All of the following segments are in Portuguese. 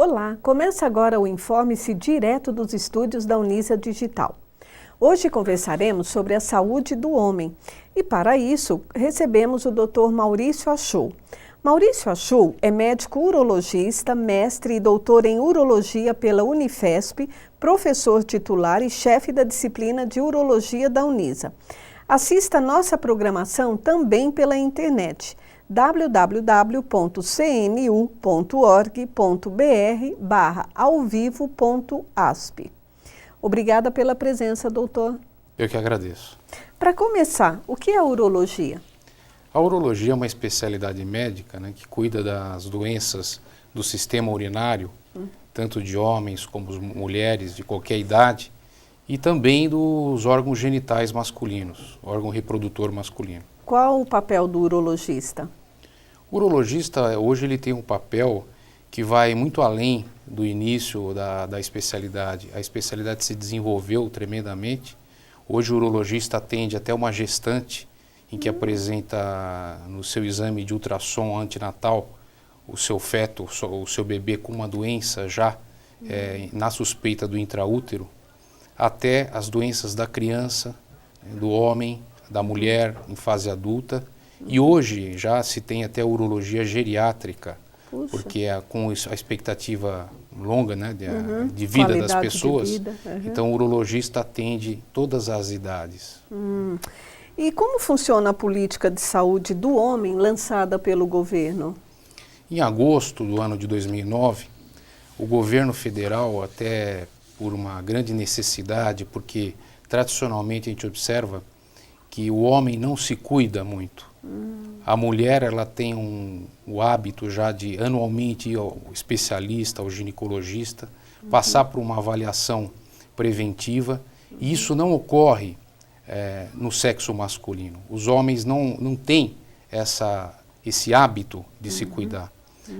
Olá, começa agora o Informe-se direto dos estúdios da Unisa Digital. Hoje conversaremos sobre a saúde do homem e, para isso, recebemos o Dr. Maurício Achou. Maurício Achou é médico urologista, mestre e doutor em urologia pela Unifesp, professor titular e chefe da disciplina de urologia da Unisa. Assista nossa programação também pela internet www.cnu.org.br/alvivo.asp. Obrigada pela presença, doutor. Eu que agradeço. Para começar, o que é urologia? A urologia é uma especialidade médica, né, que cuida das doenças do sistema urinário, tanto de homens como de mulheres de qualquer idade, e também dos órgãos genitais masculinos, órgão reprodutor masculino. Qual o papel do urologista? O urologista, hoje, ele tem um papel que vai muito além do início da especialidade. A especialidade se desenvolveu tremendamente. Hoje o urologista atende até uma gestante, em que apresenta no seu exame de ultrassom antinatal o seu feto, o seu bebê com uma doença já na suspeita do intraútero, até as doenças da criança, do homem, da mulher em fase adulta. E hoje já se tem até urologia geriátrica, porque com a expectativa longa, né, de vida das pessoas, então o urologista atende todas as idades. E como funciona a política de saúde do homem lançada pelo governo? Em agosto do ano de 2009, o governo federal, até por uma grande necessidade, porque tradicionalmente a gente observa que o homem não se cuida muito. A mulher, ela tem o hábito já de anualmente ir ao especialista, ao ginecologista, passar por uma avaliação preventiva, e isso não ocorre no sexo masculino. Os homens não têm esse hábito de se cuidar.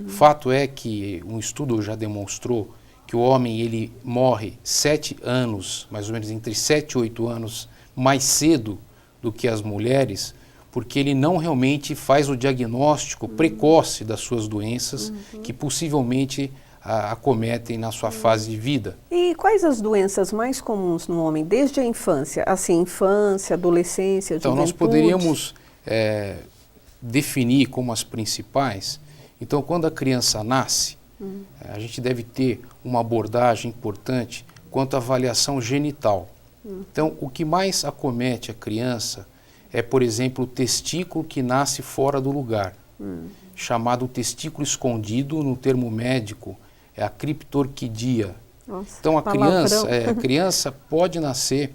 Fato é que um estudo já demonstrou que o homem, ele morre 7 anos, mais ou menos entre 7 e 8 anos, mais cedo do que as mulheres, porque ele não realmente faz o diagnóstico precoce das suas doenças que possivelmente acometem na sua fase de vida. E quais as doenças mais comuns no homem desde a infância? Assim, infância, adolescência, então, juventude? nós poderíamos definir como as principais. Então, quando a criança nasce, a gente deve ter uma abordagem importante quanto à avaliação genital. Então, o que mais acomete a criança é, por exemplo, o testículo que nasce fora do lugar, chamado testículo escondido, no termo médico, é a criptorquidia. Nossa, então, a criança pode nascer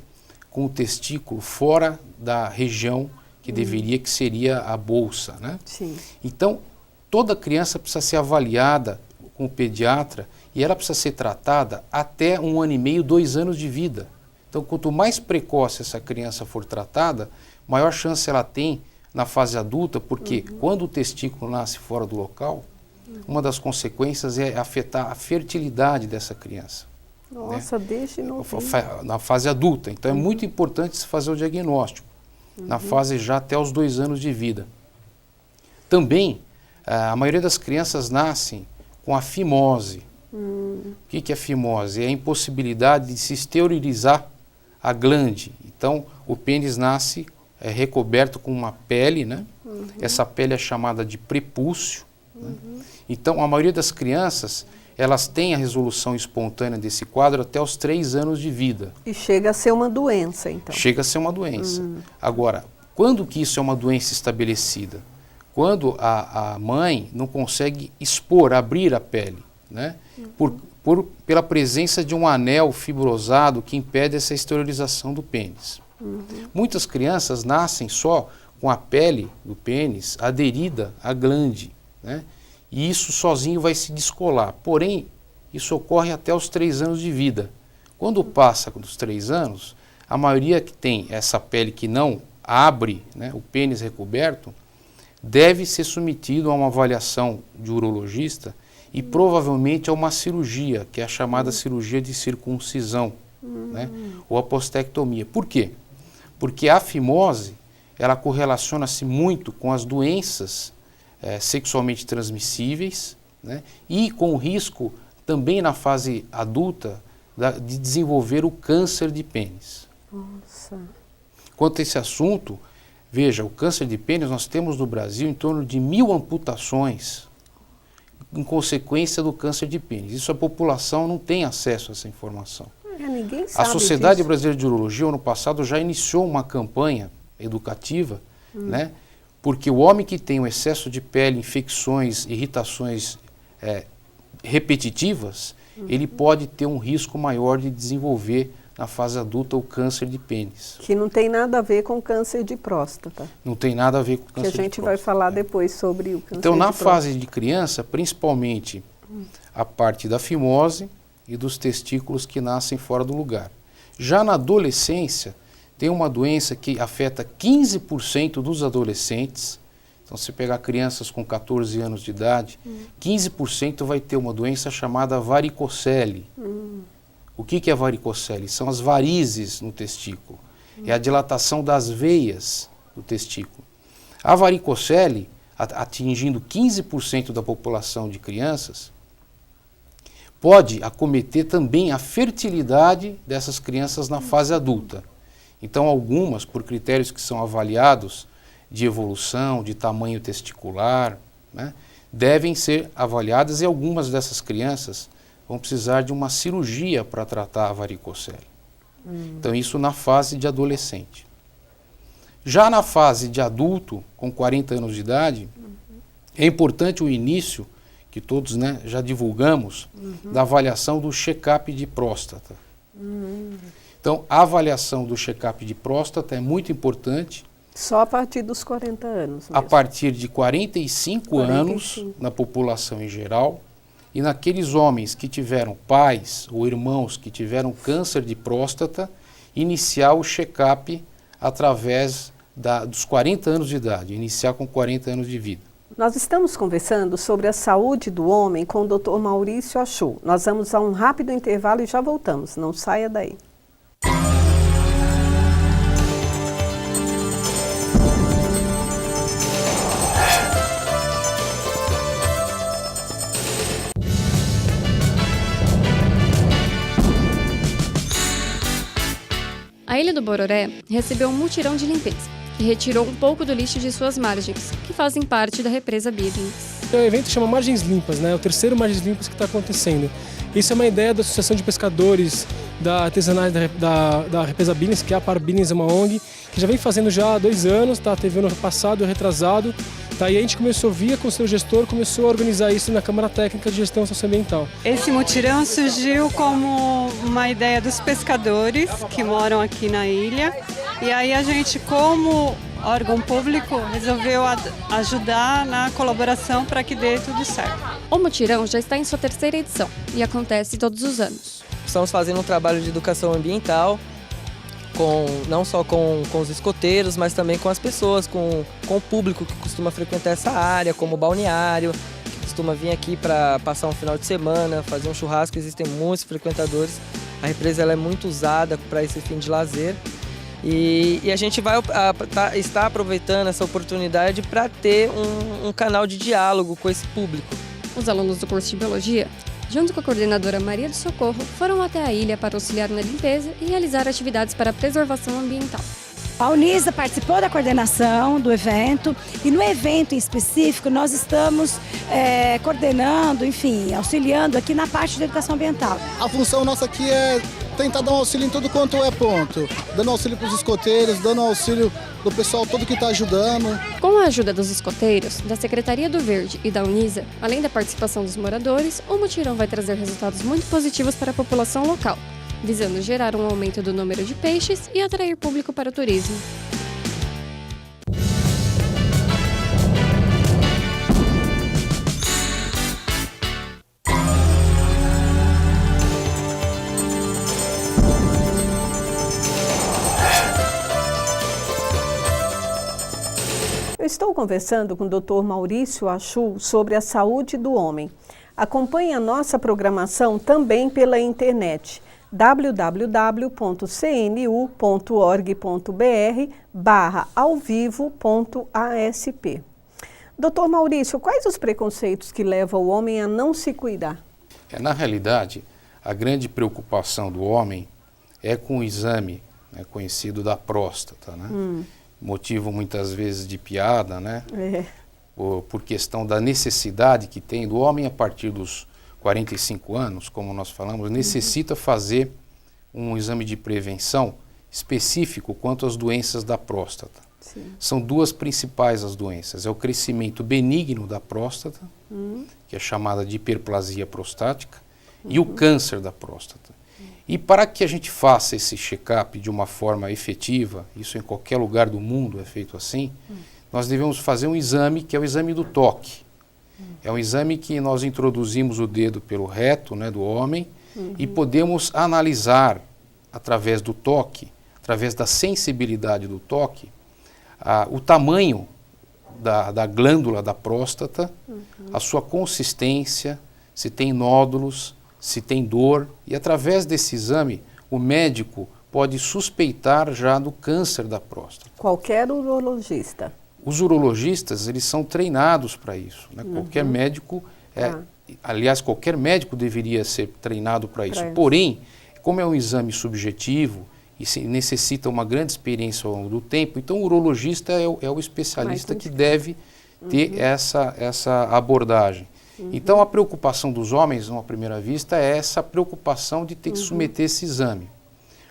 com o testículo fora da região que deveria, que seria a bolsa, né? Sim. Então, toda criança precisa ser avaliada com o pediatra e ela precisa ser tratada até 1 ano e meio, 2 anos de vida. Então, quanto mais precoce essa criança for tratada, maior chance ela tem na fase adulta, porque quando o testículo nasce fora do local, uma das consequências é afetar a fertilidade dessa criança. Nossa, né? desde novinho. Na fase adulta. Então, é muito importante se fazer o diagnóstico, na fase já até os 2 anos de vida. Também, a maioria das crianças nascem com a fimose. O que é fimose? É a impossibilidade de se esterilizar a glande. Então, o pênis nasce recoberto com uma pele, né? Essa pele é chamada de prepúcio. Né? Então, a maioria das crianças, elas têm a resolução espontânea desse quadro até os 3 anos de vida. E chega a ser uma doença, então. Chega a ser uma doença. Agora, quando que isso é uma doença estabelecida? Quando a mãe não consegue abrir a pele, né? Pela presença de um anel fibrosado que impede essa esterilização do pênis. Muitas crianças nascem só com a pele do pênis aderida à glande, né? E isso sozinho vai se descolar. Porém, isso ocorre até os 3 anos de vida. Quando passa dos 3 anos, a maioria que tem essa pele que não abre, né, o pênis recoberto, deve ser submetido a uma avaliação de urologista e provavelmente a uma cirurgia, que é a chamada cirurgia de circuncisão, né, ou apostectomia. Por quê? Porque a fimose, ela correlaciona-se muito com as doenças sexualmente transmissíveis, né, e com o risco também na fase adulta, de desenvolver o câncer de pênis. Nossa. Quanto a esse assunto, veja, o câncer de pênis, nós temos no Brasil em torno de 1.000 amputações em consequência do câncer de pênis. Isso a população não tem acesso a essa informação. Ninguém sabe A Sociedade disso. Brasileira de Urologia, ano passado, já iniciou uma campanha educativa, né? Porque o homem que tem um excesso de pele, infecções, irritações repetitivas, ele pode ter um risco maior de desenvolver na fase adulta o câncer de pênis. Que não tem nada a ver com câncer de próstata. Não tem nada a ver com câncer de próstata. Que a gente vai falar depois sobre o câncer Então, de na próstata. fase de criança, principalmente a parte da fimose e dos testículos que nascem fora do lugar. Já na adolescência, tem uma doença que afeta 15% dos adolescentes. Então, se pegar crianças com 14 anos de idade, 15% vai ter uma doença chamada varicocele. O que é varicocele? São as varizes no testículo. É a dilatação das veias do testículo. A varicocele, atingindo 15% da população de crianças, pode acometer também a fertilidade dessas crianças na fase adulta. Então, algumas, por critérios que são avaliados, de evolução, de tamanho testicular, né, devem ser avaliadas, e algumas dessas crianças vão precisar de uma cirurgia para tratar a varicocele. Então, isso na fase de adolescente. Já na fase de adulto, com 40 anos de idade, é importante o início, que todos, né, já divulgamos, da avaliação do check-up de próstata. Então, a avaliação do check-up de próstata é muito importante. Só a partir dos 40 anos mesmo. A partir de 45 anos na população em geral, e naqueles homens que tiveram pais ou irmãos que tiveram câncer de próstata, iniciar o check-up através dos 40 anos de idade, iniciar com 40 anos de vida. Nós estamos conversando sobre a saúde do homem com o Dr. Maurício Achou. Nós vamos a um rápido intervalo e já voltamos. Não saia daí. A Ilha do Bororé recebeu um mutirão de limpeza, que retirou um pouco do lixo de suas margens, que fazem parte da represa Billings. O evento chama Margens Limpas, né? É o terceiro Margens Limpas que está acontecendo. Isso é uma ideia da Associação de Pescadores da Artesanais da represa Billings, que é a Par Billings, é uma ONG, que já vem fazendo já há 2 anos, tá? Teve ano passado, retrasado. Tá? E a gente começou, via Conselho Gestor, começou a organizar isso na Câmara Técnica de Gestão Socioambiental. Esse mutirão surgiu como uma ideia dos pescadores que moram aqui na ilha. E aí a gente, como órgão público, resolveu ajudar na colaboração para que dê tudo certo. O mutirão já está em sua 3ª edição e acontece todos os anos. Estamos fazendo um trabalho de educação ambiental, não só com os escoteiros, mas também com as pessoas, com o público que costuma frequentar essa área, como o balneário, que costuma vir aqui para passar um final de semana, fazer um churrasco. Existem muitos frequentadores. A represa ela é muito usada para esse fim de lazer. E a gente está aproveitando essa oportunidade para ter um canal de diálogo com esse público. Os alunos do curso de Biologia, junto com a coordenadora Maria do Socorro, foram até a ilha para auxiliar na limpeza e realizar atividades para a preservação ambiental. A Unisa participou da coordenação do evento e no evento em específico nós estamos coordenando, enfim, auxiliando aqui na parte da educação ambiental. A função nossa aqui é tentar dar um auxílio em tudo quanto é ponto, dando auxílio para os escoteiros, dando auxílio do pessoal todo que está ajudando. Com a ajuda dos escoteiros, da Secretaria do Verde e da Unisa, além da participação dos moradores, o mutirão vai trazer resultados muito positivos para a população local, visando gerar um aumento do número de peixes e atrair público para o turismo. Eu estou conversando com o Dr. Maurício Achou sobre a saúde do homem. Acompanhe a nossa programação também pela internet www.cnu.org.br/alvivo.asp. Dr. Maurício, quais os preconceitos que levam o homem a não se cuidar? Na realidade, a grande preocupação do homem é com o exame, né, conhecido da próstata, né? Motivo muitas vezes de piada, né? Por questão da necessidade que tem do homem a partir dos 45 anos, como nós falamos, necessita fazer um exame de prevenção específico quanto às doenças da próstata. Sim. São duas principais as doenças. É o crescimento benigno da próstata, que é chamada de hiperplasia prostática, e o câncer da próstata. E para que a gente faça esse check-up de uma forma efetiva, isso em qualquer lugar do mundo é feito assim, nós devemos fazer um exame que é o exame do toque. É um exame que nós introduzimos o dedo pelo reto, né, do homem e podemos analisar através do toque, através da sensibilidade do toque, o tamanho da glândula da próstata, a sua consistência, se tem nódulos, se tem dor, e através desse exame o médico pode suspeitar já do câncer da próstata. Qualquer urologista? Os urologistas, eles são treinados para isso, né? Qualquer médico, aliás, qualquer médico deveria ser treinado para isso. Porém, como é um exame subjetivo e necessita uma grande experiência ao longo do tempo, então o urologista é o especialista que deve ter essa abordagem. Então a preocupação dos homens, numa primeira vista, é essa preocupação de ter que submeter esse exame.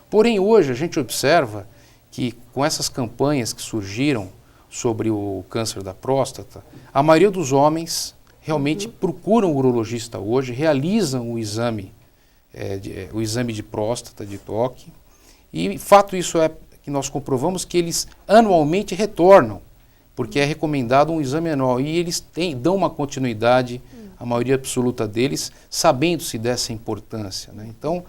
Porém, hoje a gente observa que com essas campanhas que surgiram sobre o câncer da próstata, a maioria dos homens realmente procuram o urologista hoje, realizam o exame de próstata, de toque, e fato isso é que nós comprovamos que eles anualmente retornam, porque é recomendado um exame anual, e eles dão uma continuidade, a maioria absoluta deles, sabendo-se dessa importância, né? Então,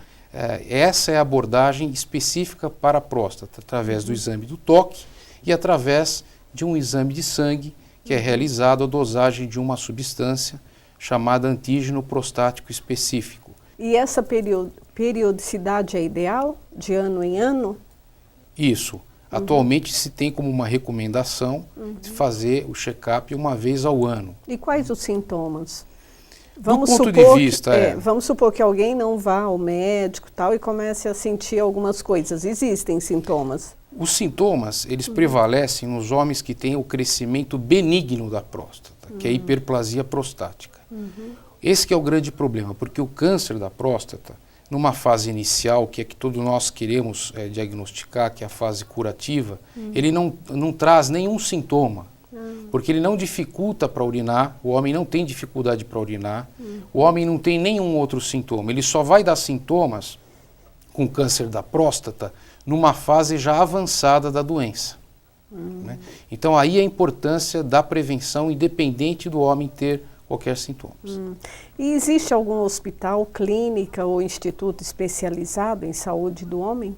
essa é a abordagem específica para a próstata, através do exame do toque e através de um exame de sangue, que é realizado a dosagem de uma substância chamada antígeno prostático específico. E essa periodicidade é ideal, de ano em ano? Isso. Atualmente se tem como uma recomendação de fazer o check-up uma vez ao ano. E quais os sintomas? Vamos supor que alguém não vá ao médico e comece a sentir algumas coisas. Existem sintomas? Os sintomas, eles prevalecem nos homens que têm o crescimento benigno da próstata, que é a hiperplasia prostática. Esse que é o grande problema, porque o câncer da próstata, numa fase inicial, que é que todos nós queremos diagnosticar, que é a fase curativa, ele não traz nenhum sintoma, porque ele não dificulta para urinar, o homem não tem dificuldade para urinar, o homem não tem nenhum outro sintoma, ele só vai dar sintomas com câncer da próstata numa fase já avançada da doença. Né? Então aí a importância da prevenção, independente do homem ter qualquer sintoma. E existe algum hospital, clínica ou instituto especializado em saúde do homem?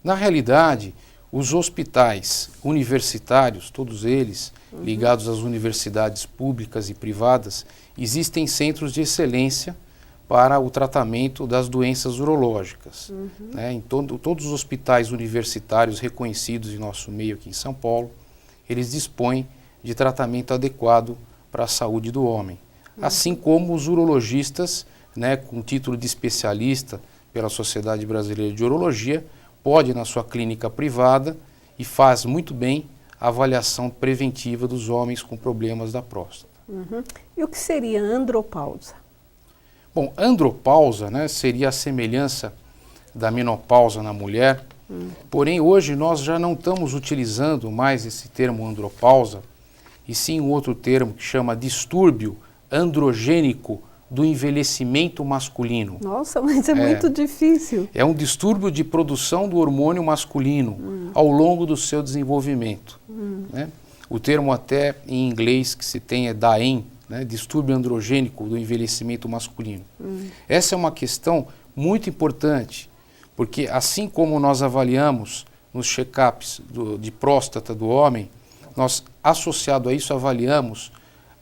Na realidade, os hospitais universitários, todos eles ligados às universidades públicas e privadas, existem centros de excelência para o tratamento das doenças urológicas. Né? Em todos os hospitais universitários reconhecidos em nosso meio aqui em São Paulo, eles dispõem de tratamento adequado para a saúde do homem. Assim como os urologistas, né, com título de especialista pela Sociedade Brasileira de Urologia, pode na sua clínica privada e faz muito bem a avaliação preventiva dos homens com problemas da próstata. E o que seria andropausa? Bom, andropausa, né, seria a semelhança da menopausa na mulher, porém hoje nós já não estamos utilizando mais esse termo andropausa, e sim um outro termo que chama distúrbio androgênico do envelhecimento masculino. Nossa, mas é muito difícil. É um distúrbio de produção do hormônio masculino ao longo do seu desenvolvimento. Né? O termo até em inglês que se tem é DAEM, né? Distúrbio androgênico do envelhecimento masculino. Essa é uma questão muito importante, porque assim como nós avaliamos nos check-ups de próstata do homem, nós, associado a isso, avaliamos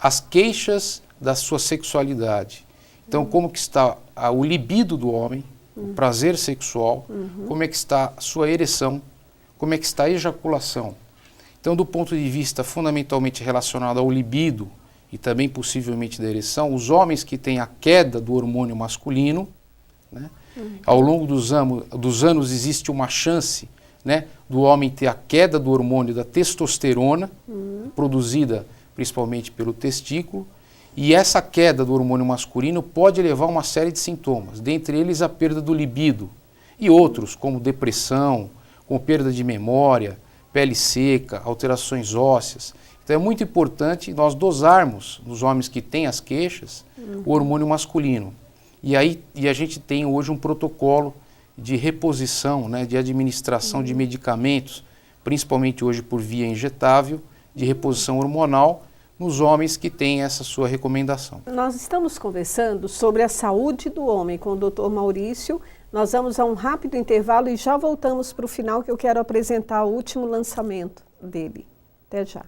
as queixas da sua sexualidade. Então, como que está o libido do homem, o prazer sexual, como é que está a sua ereção, como é que está a ejaculação. Então, do ponto de vista fundamentalmente relacionado ao libido e também possivelmente da ereção, os homens que têm a queda do hormônio masculino, né? Ao longo dos anos existe uma chance, né, do homem ter a queda do hormônio da testosterona, produzida principalmente pelo testículo, e essa queda do hormônio masculino pode levar a uma série de sintomas, dentre eles a perda do libido e outros, como depressão, como perda de memória, pele seca, alterações ósseas. Então é muito importante nós dosarmos nos homens que têm as queixas o hormônio masculino. E a gente tem hoje um protocolo de reposição, né, de administração de medicamentos, principalmente hoje por via injetável, de reposição hormonal, nos homens que têm essa sua recomendação. Nós estamos conversando sobre a saúde do homem com o Dr. Maurício. Nós vamos a um rápido intervalo e já voltamos para o final, que eu quero apresentar o último lançamento dele. Até já.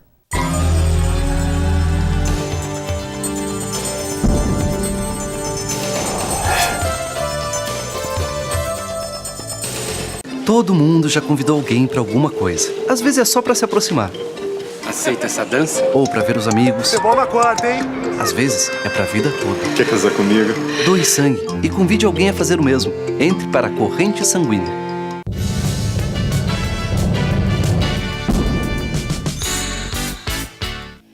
Todo mundo já convidou alguém para alguma coisa. Às vezes é só para se aproximar. Aceita essa dança? Ou para ver os amigos. Você bola na quarta, hein? Às vezes é para a vida toda. Quer casar comigo? Doe sangue e convide alguém a fazer o mesmo. Entre para a corrente sanguínea.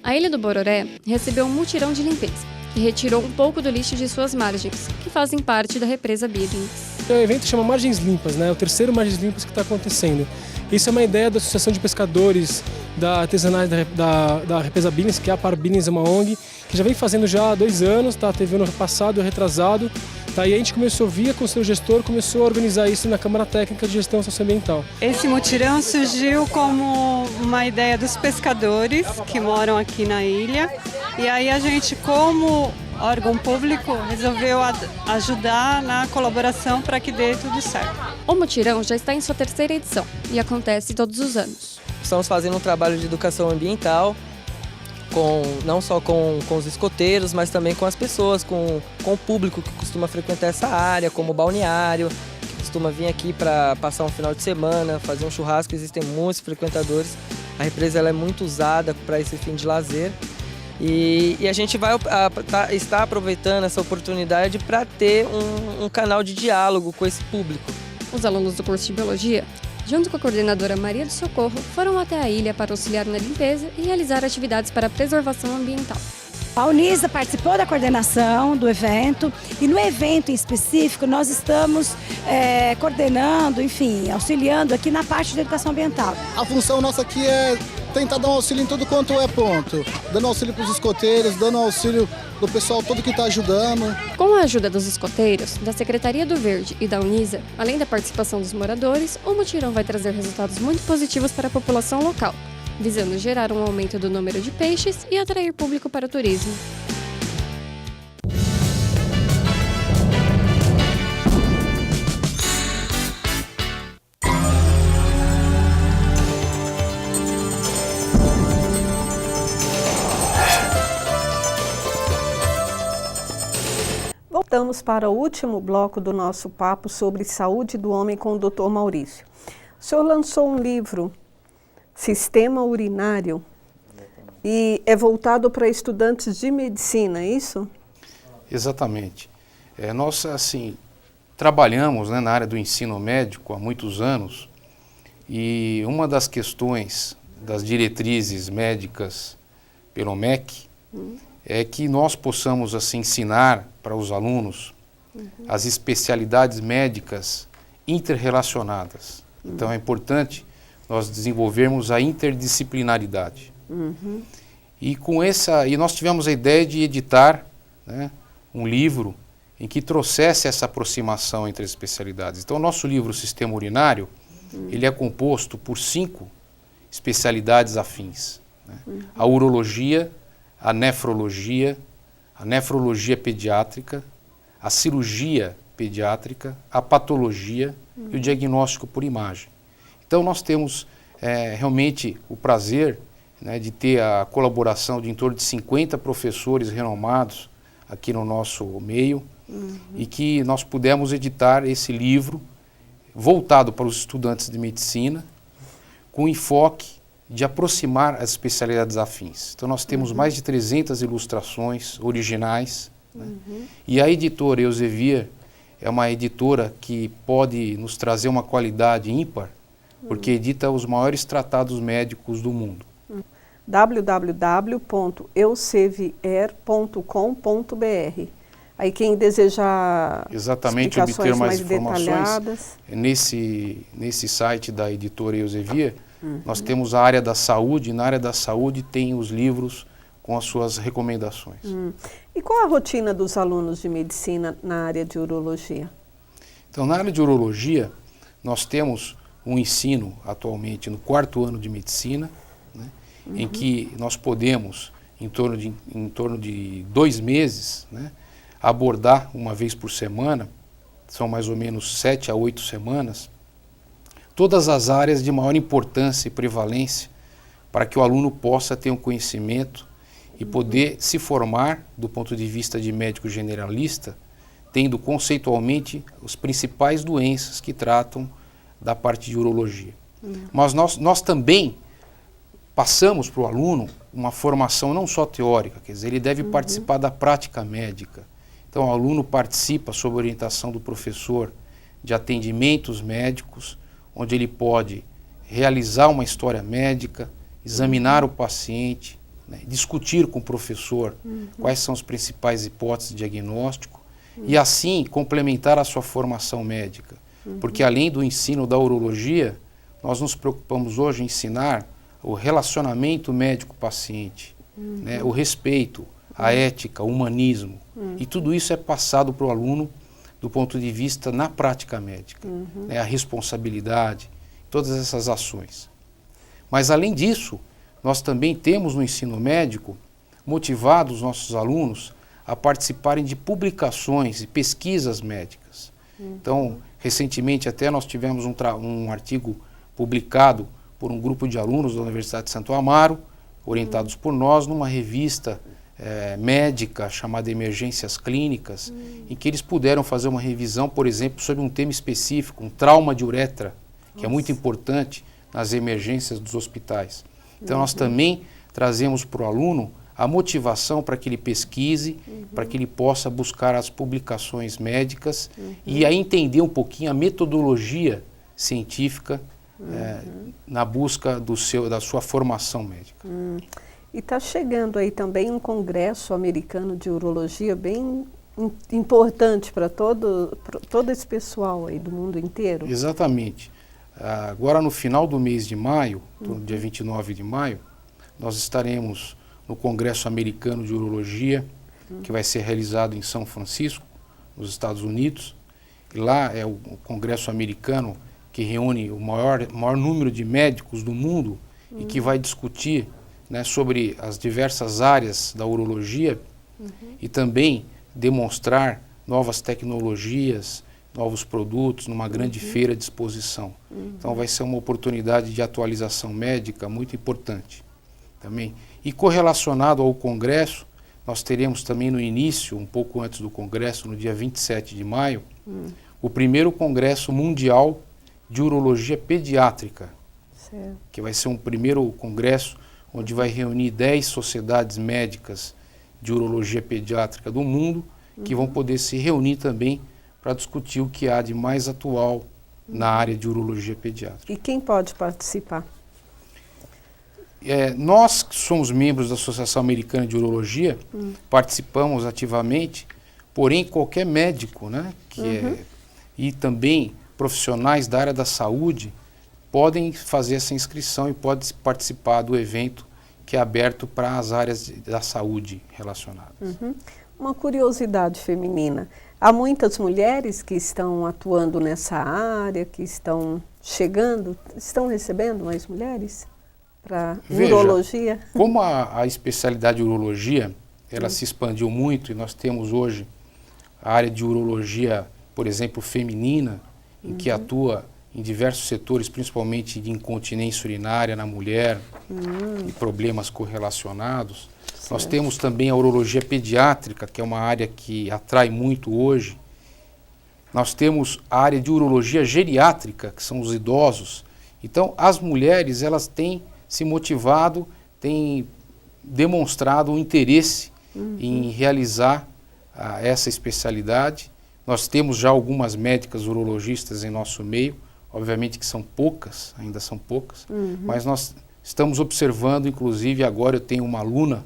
A Ilha do Bororé recebeu um mutirão de limpeza, que retirou um pouco do lixo de suas margens, que fazem parte da represa Billings. O evento chama Margens Limpas, né? É o terceiro Margens Limpas que está acontecendo. Isso é uma ideia da Associação de Pescadores da Artesanais da represa Billings, que é a Par Billings, é uma ONG, que já vem fazendo já há 2 anos, tá? Teve ano passado, retrasado. Tá? E a gente começou, via Conselho Gestor, começou a organizar isso na Câmara Técnica de Gestão Socioambiental. Esse mutirão surgiu como uma ideia dos pescadores que moram aqui na ilha. E aí a gente, como órgão público, resolveu ajudar na colaboração para que dê tudo certo. O mutirão já está em sua 3ª edição e acontece todos os anos. Estamos fazendo um trabalho de educação ambiental, não só com os escoteiros, mas também com as pessoas, com o público que costuma frequentar essa área, como o balneário, que costuma vir aqui para passar um final de semana, fazer um churrasco. Existem muitos frequentadores. A represa ela é muito usada para esse fim de lazer. E a gente está aproveitando essa oportunidade para ter um canal de diálogo com esse público. Os alunos do curso de Biologia, junto com a coordenadora Maria do Socorro, foram até a ilha para auxiliar na limpeza e realizar atividades para a preservação ambiental. A Unisa participou da coordenação do evento e no evento em específico nós estamos coordenando, enfim, auxiliando aqui na parte da educação ambiental. A função nossa aqui é tentar dar um auxílio em tudo quanto é ponto, dando auxílio para os escoteiros, dando auxílio do pessoal todo que está ajudando. Com a ajuda dos escoteiros, da Secretaria do Verde e da Unisa, além da participação dos moradores, o mutirão vai trazer resultados muito positivos para a população local, visando gerar um aumento do número de peixes e atrair público para o turismo. Voltamos para o último bloco do nosso papo sobre saúde do homem com o Dr. Maurício. O senhor lançou um livro, Sistema Urinário, e é voltado para estudantes de medicina, é isso? Exatamente. Nós, assim, trabalhamos, né, na área do ensino médico há muitos anos, e uma das questões das diretrizes médicas pelo MEC é que nós possamos, assim, ensinar para os alunos as especialidades médicas interrelacionadas. Então é importante nós desenvolvermos a interdisciplinaridade. E nós tivemos a ideia de editar, né, um livro em que trouxesse essa aproximação entre as especialidades. Então o nosso livro Sistema Urinário, ele é composto por 5 especialidades afins, né? A urologia, a nefrologia pediátrica, a cirurgia pediátrica, a patologia e o diagnóstico por imagem. Então nós temos realmente o prazer, né, de ter a colaboração de em torno de 50 professores renomados aqui no nosso meio, e que nós pudemos editar esse livro voltado para os estudantes de medicina, com enfoque de aproximar as especialidades afins. Então nós temos mais de 300 ilustrações originais, né? E a editora Elsevier é uma editora que pode nos trazer uma qualidade ímpar, porque edita os maiores tratados médicos do mundo. www.elsevier.com.br. Aí quem desejar exatamente obter mais informações, nesse site da editora Elsevier, nós temos a área da saúde, e na área da saúde tem os livros com as suas recomendações. E qual a rotina dos alunos de medicina na área de urologia? Então, na área de urologia, nós temos um ensino atualmente no 4º ano de medicina, né, em que nós podemos, em torno de 2 meses, né, abordar uma vez por semana, são mais ou menos 7 a 8 semanas, todas as áreas de maior importância e prevalência para que o aluno possa ter um conhecimento e poder se formar do ponto de vista de médico generalista, tendo conceitualmente as principais doenças que tratam da parte de urologia. Mas nós também passamos para o aluno uma formação não só teórica, quer dizer, ele deve participar da prática médica. Então o aluno participa sob orientação do professor de atendimentos médicos, onde ele pode realizar uma história médica, examinar o paciente, né, discutir com o professor quais são as principais hipóteses de diagnóstico e assim complementar a sua formação médica. Porque além do ensino da urologia, nós nos preocupamos hoje em ensinar o relacionamento médico-paciente, né, o respeito, a ética, o humanismo. E tudo isso é passado para o aluno do ponto de vista na prática médica, né, a responsabilidade, todas essas ações. Mas além disso, nós também temos no ensino médico motivado os nossos alunos a participarem de publicações e pesquisas médicas. Então, recentemente até nós tivemos um artigo publicado por um grupo de alunos da Universidade de Santo Amaro, orientados por nós, numa revista médica chamada Emergências Clínicas, em que eles puderam fazer uma revisão, por exemplo, sobre um tema específico, um trauma de uretra, que é muito importante nas emergências dos hospitais. Então nós também trazemos para o aluno a motivação para que ele pesquise, para que ele possa buscar as publicações médicas e aí entender um pouquinho a metodologia científica na busca da sua formação médica. E está chegando aí também um congresso americano de urologia bem importante para todo esse pessoal aí do mundo inteiro. Exatamente. Agora no final do mês de maio, no dia 29 de maio, nós estaremos no Congresso Americano de Urologia, que vai ser realizado em São Francisco, nos Estados Unidos. E lá é o Congresso Americano que reúne o maior número de médicos do mundo e que vai discutir, né, sobre as diversas áreas da urologia e também demonstrar novas tecnologias, novos produtos numa grande feira de exposição. Então vai ser uma oportunidade de atualização médica muito importante também. E correlacionado ao congresso, nós teremos também no início, um pouco antes do congresso, no dia 27 de maio, o primeiro congresso mundial de urologia pediátrica, que vai ser um primeiro congresso onde vai reunir 10 sociedades médicas de urologia pediátrica do mundo, que vão poder se reunir também para discutir o que há de mais atual na área de urologia pediátrica. E quem pode participar? Nós que somos membros da Associação Americana de Urologia, participamos ativamente, porém qualquer médico, né, e também profissionais da área da saúde podem fazer essa inscrição e podem participar do evento que é aberto para as áreas da saúde relacionadas. Uma curiosidade feminina. Há muitas mulheres que estão atuando nessa área, que estão chegando, estão recebendo mais mulheres para urologia? Como a especialidade de urologia, ela se expandiu muito e nós temos hoje a área de urologia, por exemplo, feminina, em que atua em diversos setores, principalmente de incontinência urinária na mulher e problemas correlacionados. Nós temos também a urologia pediátrica, que é uma área que atrai muito hoje. Nós temos a área de urologia geriátrica, que são os idosos. Então, as mulheres, elas têm se motivado, tem demonstrado um interesse em realizar essa especialidade. Nós temos já algumas médicas urologistas em nosso meio, obviamente que são poucas, ainda são poucas, mas nós estamos observando, inclusive agora eu tenho uma aluna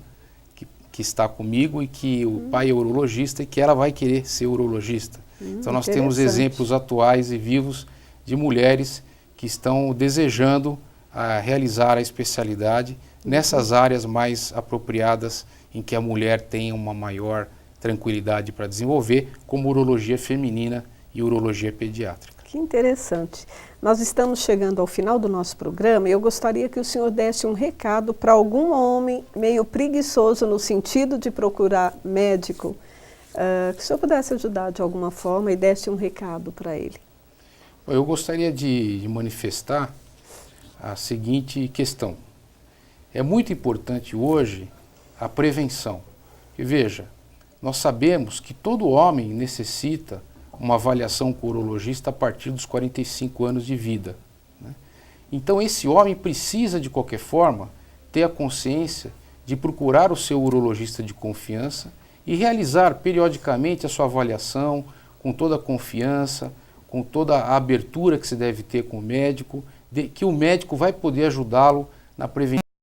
que está comigo e que o pai é urologista e que ela vai querer ser urologista. Então nós temos exemplos atuais e vivos de mulheres que estão desejando realizar a especialidade nessas áreas mais apropriadas em que a mulher tem uma maior tranquilidade para desenvolver, como urologia feminina e urologia pediátrica. Que interessante. Nós estamos chegando ao final do nosso programa e eu gostaria que o senhor desse um recado para algum homem meio preguiçoso no sentido de procurar médico, que o senhor pudesse ajudar de alguma forma e desse um recado para ele. Eu gostaria de manifestar a seguinte questão. É muito importante hoje a prevenção. E veja, nós sabemos que todo homem necessita uma avaliação com o urologista a partir dos 45 anos de vida, né? Então esse homem precisa de qualquer forma ter a consciência de procurar o seu urologista de confiança e realizar periodicamente a sua avaliação com toda a confiança, com toda a abertura que se deve ter com o médico, que o médico vai poder ajudá-lo na prevenção